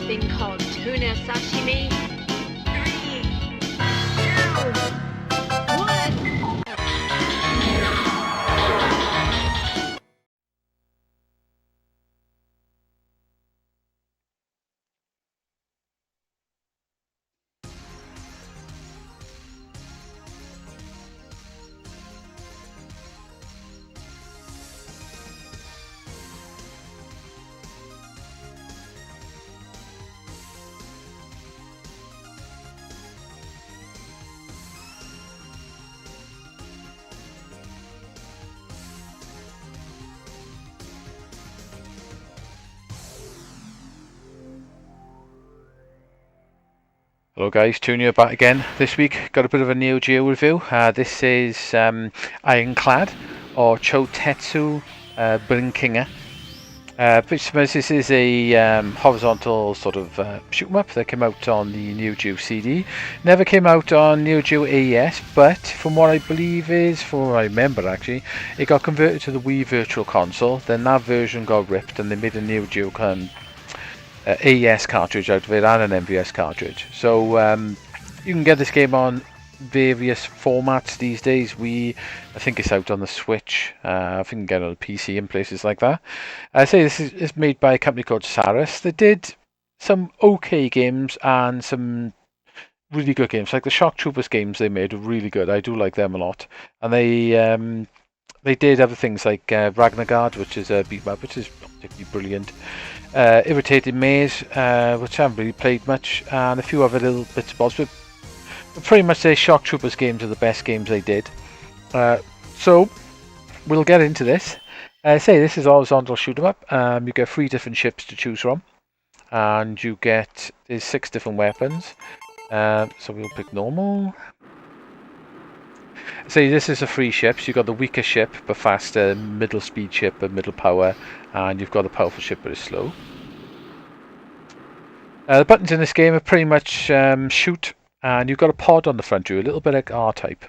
thing called tuna sashimi. 3, 2, 1. Hello guys, Tunia back again. This week got a bit of a Neogeo review. This is Ironclad or Choutetsu Brikin'ger. This is a horizontal sort of shoot 'em up that came out on the Neogeo CD. Never came out on Neogeo AES, but from what I believe is, from what I remember actually, it got converted to the Wii Virtual Console. Then that version got ripped and they made a Neogeo AES cartridge out of it and an MVS cartridge. So you can get this game on various formats these days. I think it's out on the Switch. I think you can get it on the PC and places like that. I say this is made by a company called Saris. They did some okay games and some really good games. Like the Shock Troopers games they made were really good. I do like them a lot. And they did other things like Ragnargard, which is a beat 'em up, which is not particularly brilliant. Irritated Maze, which I haven't really played much, and a few other little bits and bobs. But pretty much the Shock Troopers games are the best games they did. So we'll get into this. This is horizontal shoot 'em up. You get 3 different ships to choose from, and there's 6 different weapons. So we'll pick normal. This is a 3 ships. You've got the weaker ship but faster, middle speed ship but middle power, and you've got the powerful ship but it's slow. The buttons in this game are pretty much shoot, and you've got a pod on the front view, a little bit like R-Type.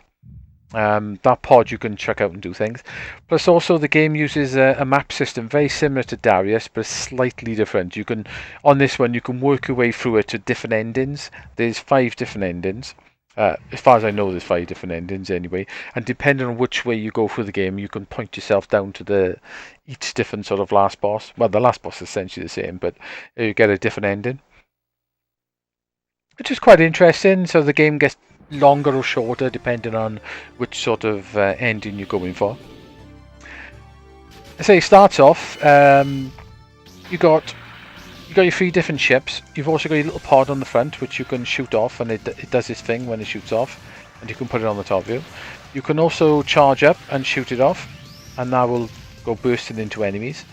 That pod you can chuck out and do things. Plus also the game uses a map system very similar to Darius but slightly different. On this one you can work your way through it to different endings. There's 5 different endings. As far as I know, there's 5 different endings anyway, and depending on which way you go through the game, you can point yourself down to each different sort of last boss. Well, the last boss is essentially the same, but you get a different ending, which is quite interesting. So the game gets longer or shorter depending on which sort of ending you're going for. It starts off. You got your 3 different ships. You've also got your little pod on the front which you can shoot off, and it does its thing when it shoots off, and you can put it on the top view. You can also charge up and shoot it off, and that will go bursting into enemies.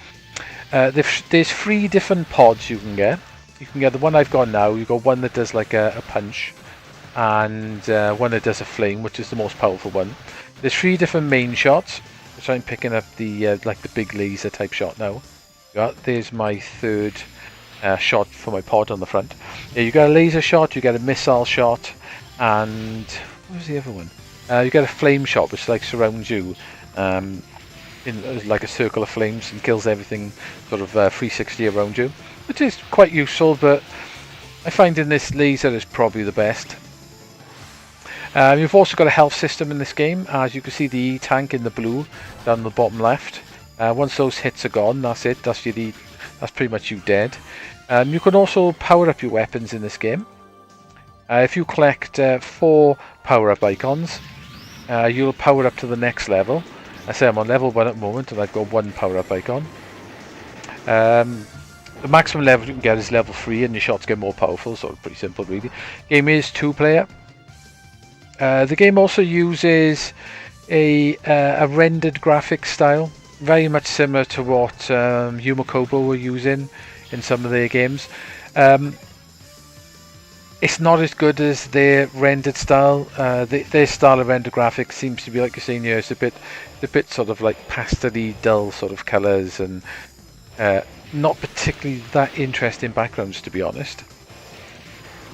There's 3 different pods you can get. You can get the one I've got now. You've got one that does like a punch, and one that does a flame, which is the most powerful one. There's 3 different main shots, which I'm picking up the like the big laser type shot now. There's my 3rd shot for my pod on the front. You get a laser shot, you get a missile shot, and what was the other one? You get a flame shot, which like surrounds you in like a circle of flames and kills everything sort of 360 around you, which is quite useful. But I find in this laser is probably the best. You've also got a health system in this game. As you can see, the E tank in the blue down the bottom left. Once those hits are gone, that's it. That's pretty much you dead. You can also power up your weapons in this game. If you collect 4 power-up icons, you'll power up to the next level. I'm on level 1 at the moment, and I've got 1 power-up icon. The maximum level you can get is level 3, and your shots get more powerful, so it's pretty simple really. Game is 2-player. The game also uses a rendered graphics style, very much similar to what Yumakobo were using in some of their games. It's not as good as their rendered style. Their style of rendered graphics seems to be, like you're saying here, it's a bit sort of like pastel-y, dull sort of colours, and not particularly that interesting backgrounds, to be honest.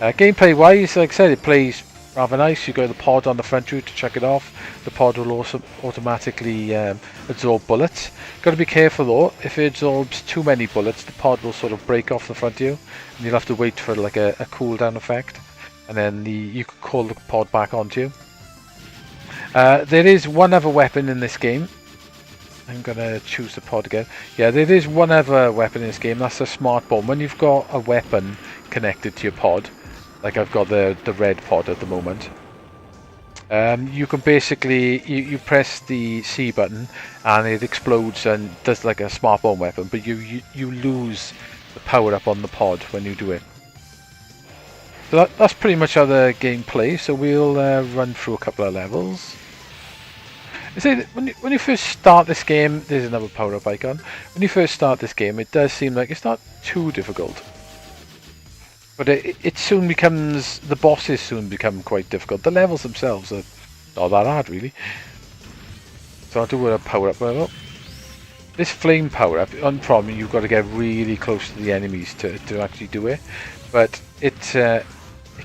Gameplay wise, like I said, it plays rather nice. You got the pod on the front route to check it off. The pod will also automatically absorb bullets. Got to be careful though. If it absorbs too many bullets, the pod will sort of break off the front of you, and you'll have to wait for like a cooldown effect, and then you can call the pod back onto you. There is one other weapon in this game. I'm gonna choose the pod again. Yeah, there is one other weapon in this game. That's a smart bomb. When you've got a weapon connected to your pod, like I've got the red pod at the moment, you can basically you press the C button and it explodes and does like a smart bomb weapon, but you lose the power up on the pod when you do it. So that's pretty much how the game plays. So we'll run through a couple of levels. When you first start this game, there's another power-up icon. When you first start this game, it does seem like it's not too difficult. But it soon becomes, the bosses soon become quite difficult. The levels themselves are not that hard, really. So I'll do a power-up level. This flame power-up, on problem, you've got to get really close to the enemies to actually do it. But it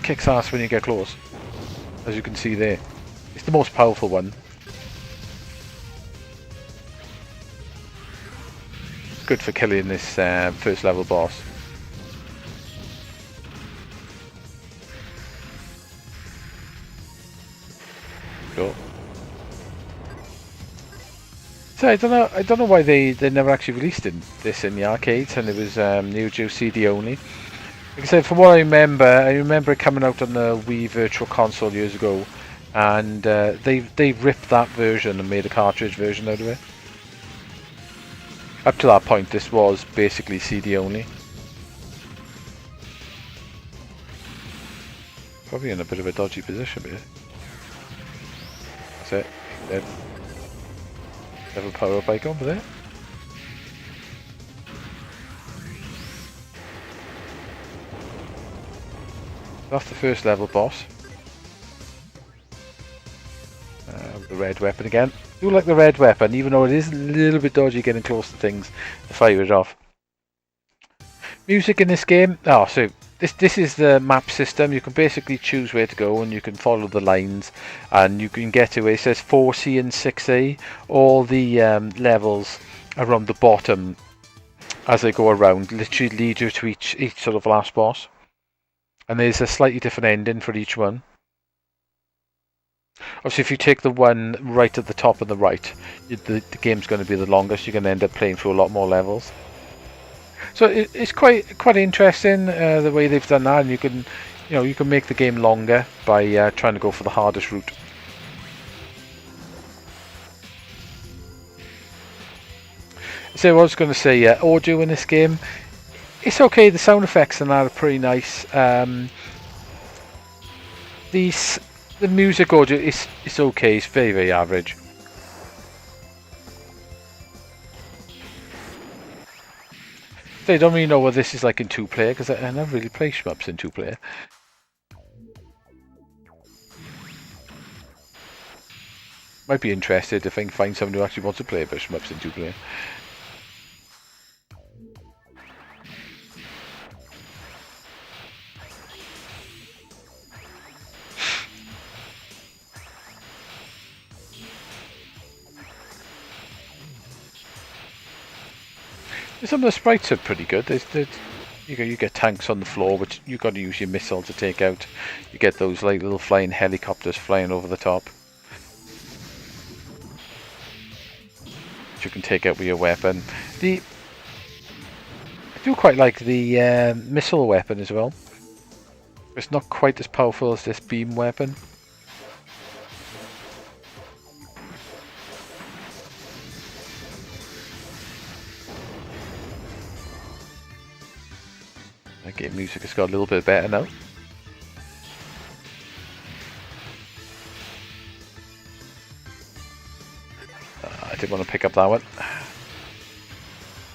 kicks ass when you get close, as you can see there. It's the most powerful one. Good for killing this first level boss. Cool. So I don't know why they never actually released this in the arcades, and it was Neogeo CD only. Like I said, from what I remember it coming out on the Wii Virtual Console years ago, and they ripped that version and made a cartridge version out of it. Up to that point, this was basically CD only. Probably in a bit of a dodgy position here. That's it. Dead. Have a power-up icon over there. That's the first level boss. The red weapon again. I do like the red weapon, even though it is a little bit dodgy getting close to things to fire it off. Music in this game. Oh, so this is the map system. You can basically choose where to go, and you can follow the lines, and you can get to where it says 4C and 6A. All the levels around the bottom, as they go around, literally lead you to each sort of last boss. And there's a slightly different ending for each one. Obviously, if you take the one right at the top on the right, the game's going to be the longest. You're going to end up playing through a lot more levels. So it's quite interesting the way they've done that, and you can make the game longer by trying to go for the hardest route. So I was going to say, audio in this game, it's okay. The sound effects and that are pretty nice. The music audio is okay. It's very average. So I don't really know what this is like in 2-player, because I never really play shmups in 2-player. Might be interested if I can find someone who actually wants to play a bit of shmups in 2-player. Some of the sprites are pretty good. You get tanks on the floor, which you've got to use your missile to take out. You get those like little flying helicopters flying over the top, which you can take out with your weapon. I do quite like the missile weapon as well. It's not quite as powerful as this beam weapon. Game music has got a little bit better now. I didn't want to pick up that one.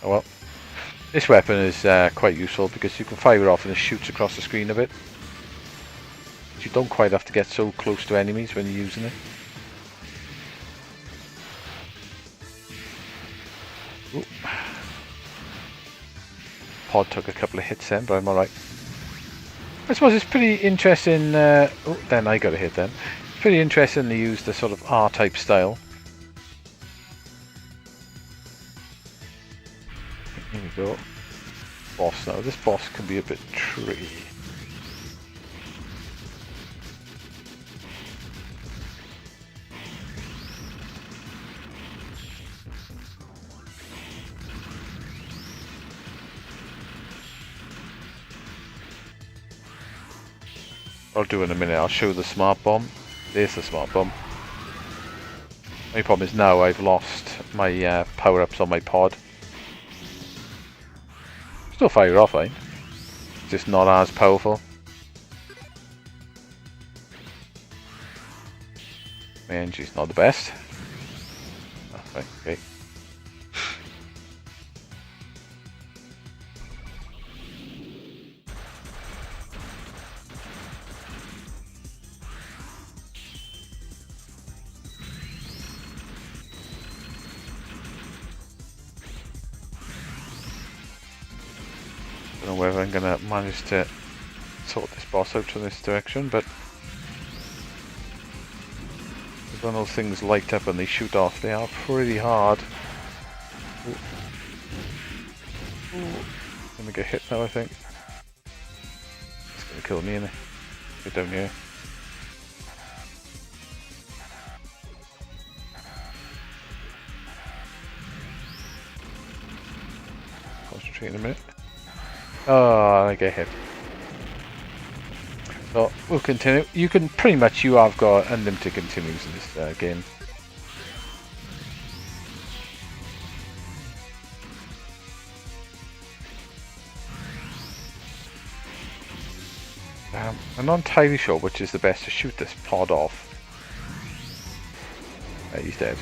Oh well. This weapon is quite useful because you can fire it off and it shoots across the screen a bit. But you don't quite have to get so close to enemies when you're using it. Ooh. Pod took a couple of hits then, but I'm alright. I suppose it's pretty interesting. Oh, then I got a hit then. It's pretty interesting to use the sort of R-type style. Here we go. Boss now. This boss can be a bit tricky. I'll do in a minute. I'll show the smart bomb. There's the smart bomb. My problem is now I've lost my power-ups on my pod. Still fire off, fine. Just not as powerful. My energy's not the best. Oh, right, okay. Don't know whether I'm gonna manage to sort this boss out from this direction, but when those things light up and they shoot off, they are pretty hard. Ooh. Ooh. Gonna get hit now, I think. It's gonna kill me, innit? Get down here. Concentrate in a minute. Oh, I get hit. So we'll continue. You can pretty much, you have got unlimited continues in this game. I'm not entirely sure which is the best to shoot this pod off. He's dead.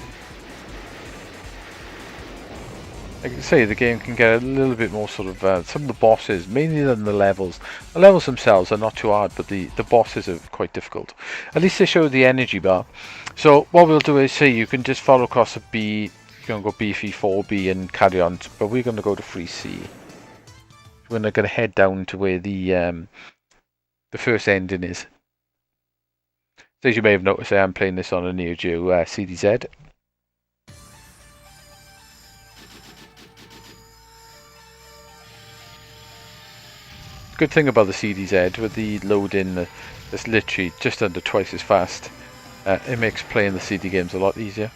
Like I say, the game can get a little bit more sort of, some of the bosses, mainly than the levels. The levels themselves are not too hard, but the bosses are quite difficult. At least they show the energy bar. So what we'll do is, say you can just follow across a B, you can go B3, 4B and carry on, but we're going to go to 3C. We're going to head down to where the first ending is. So as you may have noticed, I am playing this on a Neogeo CDZ. Good thing about the CDZ, with the load-in that's literally just under twice as fast, it makes playing the CD games a lot easier.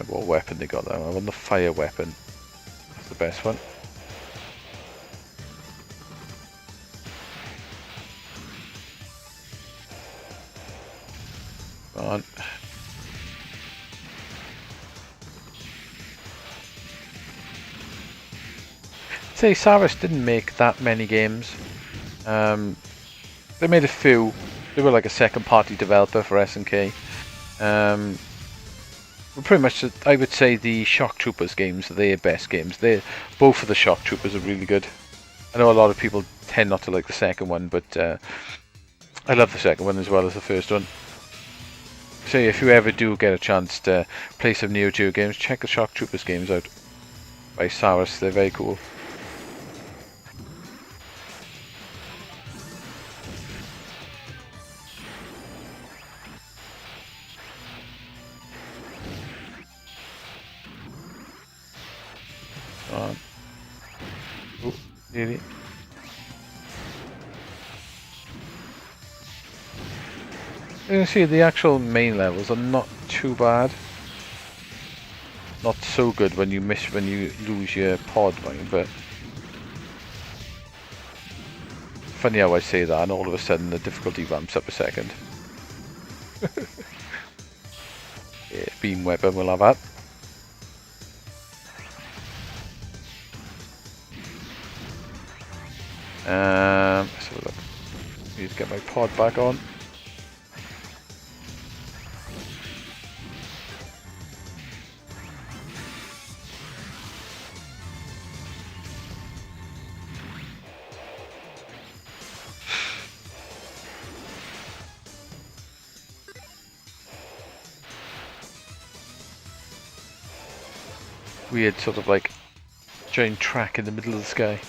What weapon they got there? I want the fire weapon. That's the best one. Come on. Say Saris didn't make that many games. They made a few. They were like a second party developer for SNK. Pretty much, I would say the Shock Troopers games are their best games. Both of the Shock Troopers are really good. I know a lot of people tend not to like the second one, but I love the second one as well as the first one. So if you ever do get a chance to play some Neo Geo games, check the Shock Troopers games out by Saris. They're very cool. Oh, really? You can see the actual main levels are not too bad. Not so good when you lose your pod, but funny how I say that and all of a sudden the difficulty ramps up a second. Yeah, beam weapon, we'll have that. Let's have a look. Need to get my pod back on. weird sort of like giant track in the middle of the sky.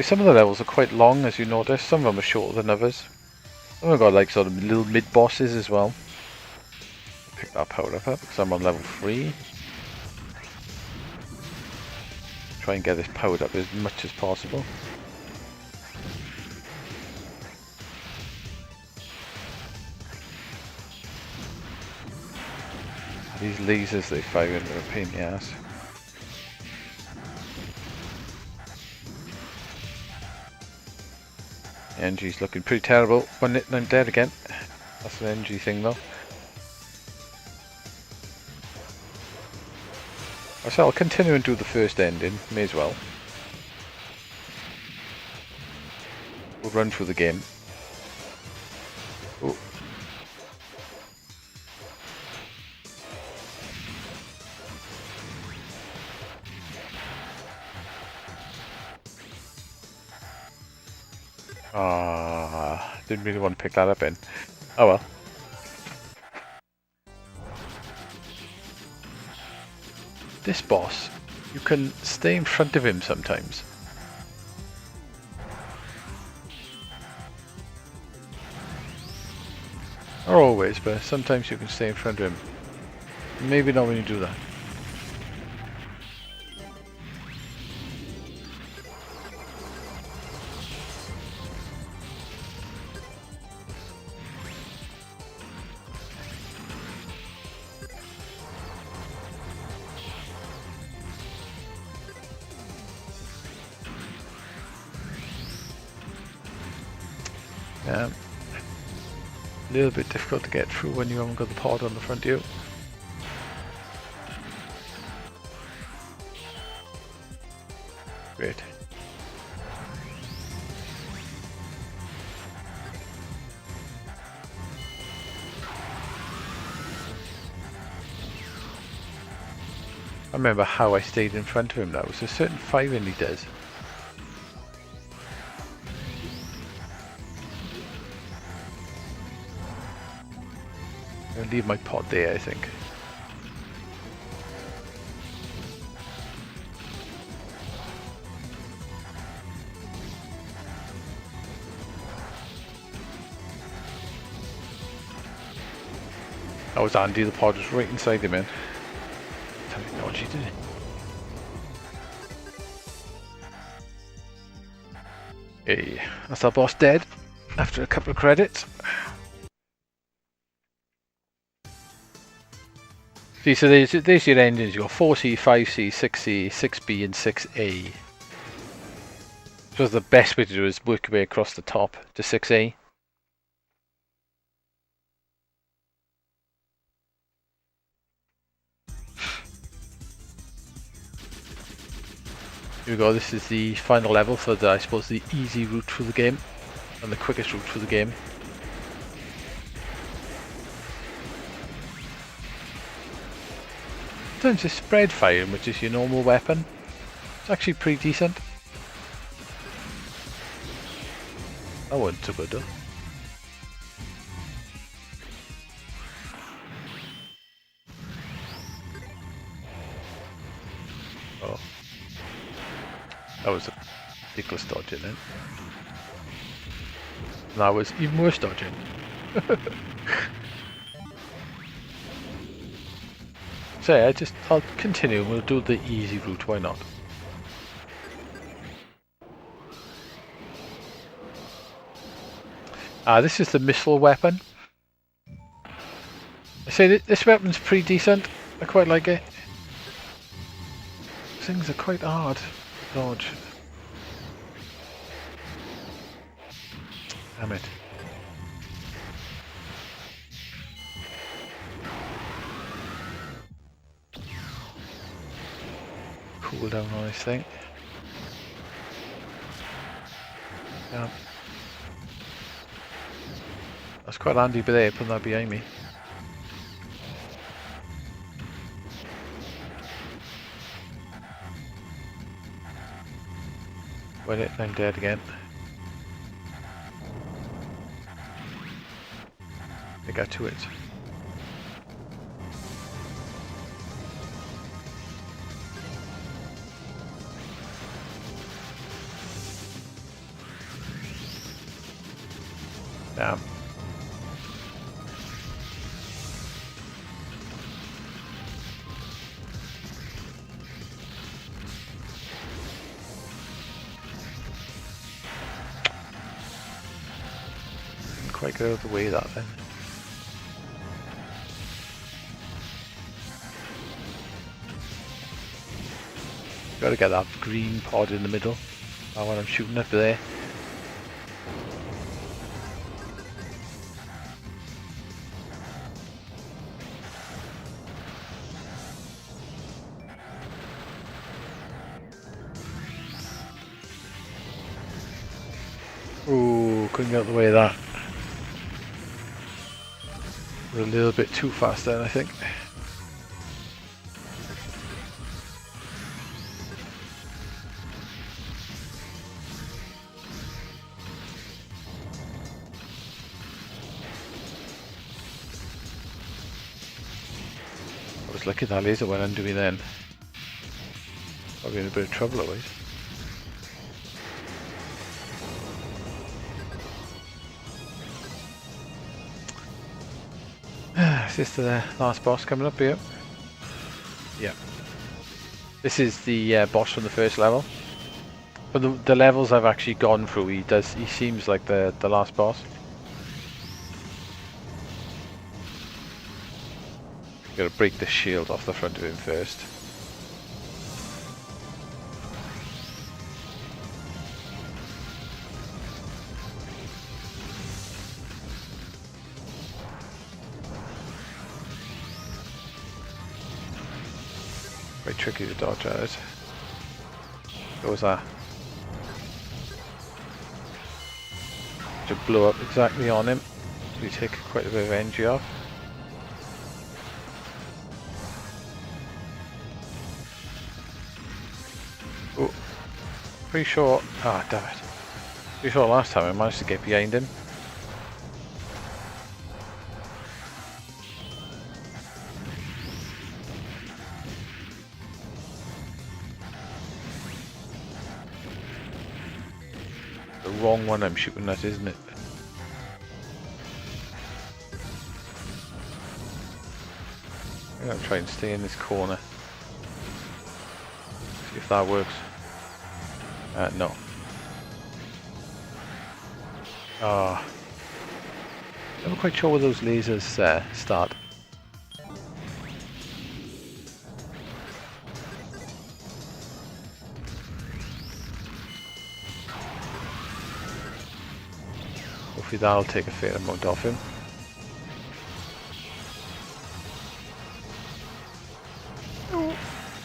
Some of the levels are quite long, as you notice. Some of them are shorter than others. Some have got like sort of little mid-bosses as well. Pick that power up because I'm on level 3. Try and get this powered up as much as possible. These lasers they fire in are a pain in the ass. The NG's looking pretty terrible. One hit and I'm dead again. That's an NG thing though. So I'll continue and do the first ending, may as well. We'll run through the game. Ooh. Didn't really want to pick that up in. Oh well. This boss, you can stay in front of him sometimes. Not always, but sometimes you can stay in front of him. Maybe not when you do that. A little bit difficult to get through when you haven't got the pod on the front of you. Great. I remember how I stayed in front of him now. There's a certain firing he does. I'll leave my pod there, I think. That was Andy, the pod was right inside him, man. Technology, did it? Hey, that's our boss dead after a couple of credits. See, so there's your engines. You've got 4C, 5C, 6C, 6B and 6A. So the best way to do is work your way across the top to 6A. Here we go, this is the final level for the, I suppose, the easy route through the game. And the quickest route through the game. Sometimes it's spread firing, which is your normal weapon. It's actually pretty decent. That wasn't too good though. Oh. That was a ridiculous dodging then. That was even worse dodging. So yeah, I'll continue. We'll do the easy route. Why not? This is the missile weapon. I say this weapon's pretty decent. I quite like it. Things are quite hard to dodge. Damn it. Cool down on this thing. Yeah. That's quite handy, but there, putting that behind me. Win it, I'm dead again. I got to it. Damn. Didn't quite get out of the way that then. Gotta get that green pod in the middle. When I'm shooting up there. Ooh, couldn't get out of the way of that. We're a little bit too fast then, I think. I was lucky that laser went under me then. Probably in a bit of trouble otherwise. Is this the last boss coming up here? Yeah. This is the boss from the first level. But the levels I've actually gone through, he seems like the last boss. Gotta break the shield off the front of him first. Quite tricky to dodge at it. What was that? To blow up exactly on him. So we take quite a bit of energy off. Oh, pretty sure. Ah, damn it. Pretty sure last time I managed to get behind him. The wrong one I'm shooting at, isn't it? I'm gonna try and stay in this corner. See if that works. No. Ah. Never quite sure where those lasers start. Hopefully that'll take a fair amount off him.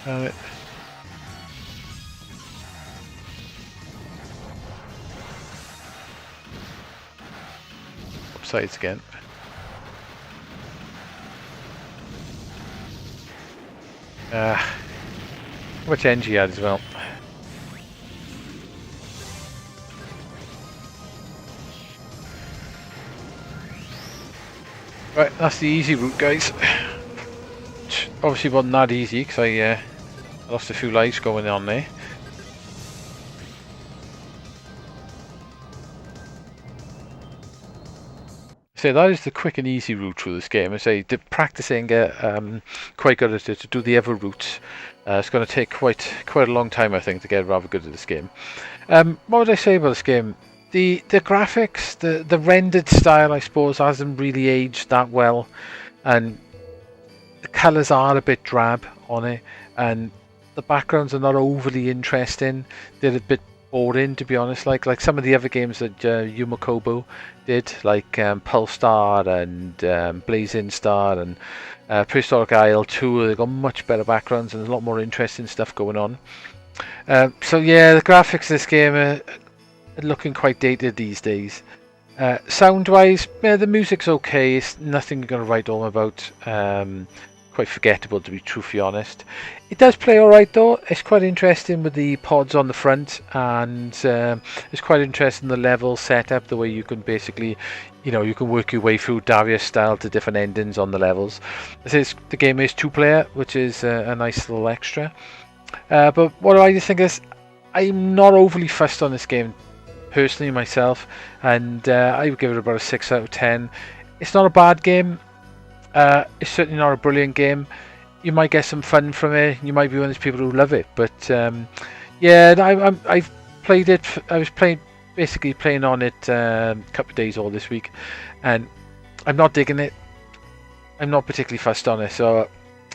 Damn it. Upsides again. How much energy he had as well. Right, that's the easy route, guys. Obviously wasn't that easy because I lost a few lives going on there. So that is the quick and easy route through this game. I say practicing quite good at it to do the other routes. It's going to take quite a long time, I think, to get rather good at this game. What would I say about this game? The graphics, the rendered style, I suppose, hasn't really aged that well, and the colours are a bit drab on it, and the backgrounds are not overly interesting. They're a bit boring, to be honest. Like some of the other games that Yumakobo did, like Pulstar and Blazing Star and Prehistoric Isle 2, they've got much better backgrounds and there's a lot more interesting stuff going on. So yeah, the graphics of this game are looking quite dated these days. Sound wise, yeah, the music's okay, it's nothing you're going to write home about. quite forgettable, to be truthfully honest. It does play alright though. It's quite interesting with the pods on the front, and it's quite interesting the level setup, the way you can basically, you can work your way through Darius style to different endings on the levels. The game is 2-player, which is a nice little extra. But what I think is, I'm not overly fussed on this game personally myself, and I would give it about a 6 out of 10. It's not a bad game. It's certainly not a brilliant game. You might get some fun from it. You might be one of those people who love it. But yeah, I've played it. I was basically playing on it a couple of days all this week, and I'm not digging it. I'm not particularly fussed on it. So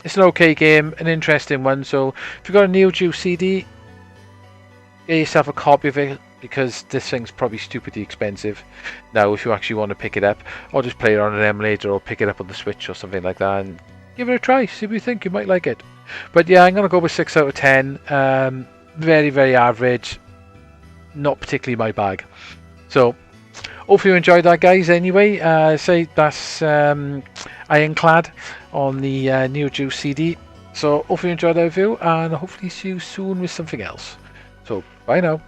it's an okay game, an interesting one. So if you've got a Neogeo CD, get yourself a copy of it, because this thing's probably stupidly expensive now if you actually want to pick it up, or just play it on an emulator or pick it up on the Switch or something like that and give it a try, see what you think. You might like it. But yeah, I'm going to go with 6 out of 10. Very, very average, not particularly my bag. So hopefully you enjoyed that, guys. Anyway, say that's Ironclad on the Neogeo CD. So hopefully you enjoyed that review, and hopefully see you soon with something else. So bye now.